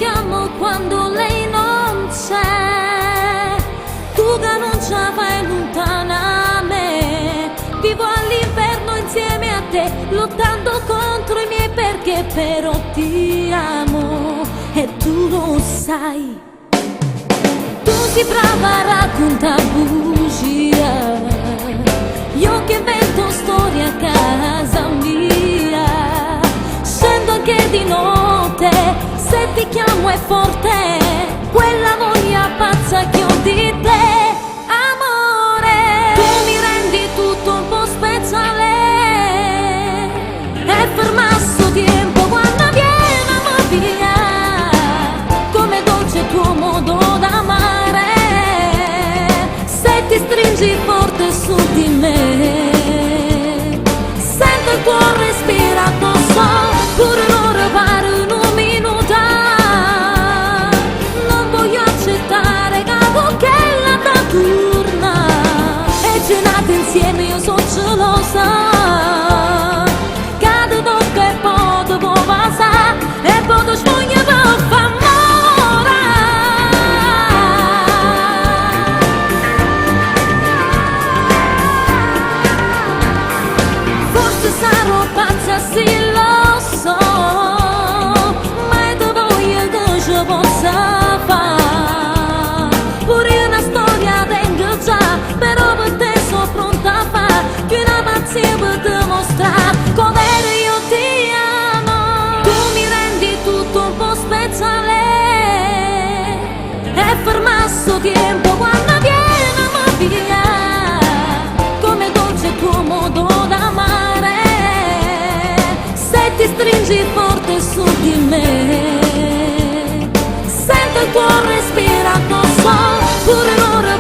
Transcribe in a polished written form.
chiamo quando lei non c'è. Tu che non ce la fai lontana a me. Vivo all'inferno insieme a te, lottando contro i miei perché, però ti amo e tu lo sai. Tu sei brava a raccontare bugia, io che invento storie a casa mia. Scendo anche di notte, se ti chiamo è forte quella voglia pazza che ho di te. Amore, tu mi rendi tutto un po' speciale, è fermato tempo quando viene a via, come dolce il tuo modo d'amare, se ti stringi forte su di me, sento il tuo respiro addosso, pure l'ora pare un minuto, non voglio accettare capo che la turna, e cenate insieme io sono gelosa, cade tocca e poi dopo passa, e poi tu spugna per fare. Sarò pazza, sì lo so, ma è da voglia che ci possa fare. Pure una storia tengo già, però per te sono pronta a fare più una pazzia per dimostrare come io ti amo. Tu mi rendi tutto un po' speciale, è fermato tempo quando viene a via, come dolce il tuo modo d'amare, ti stringi forte su di me, sento il tuo respiro addosso, pure l'ora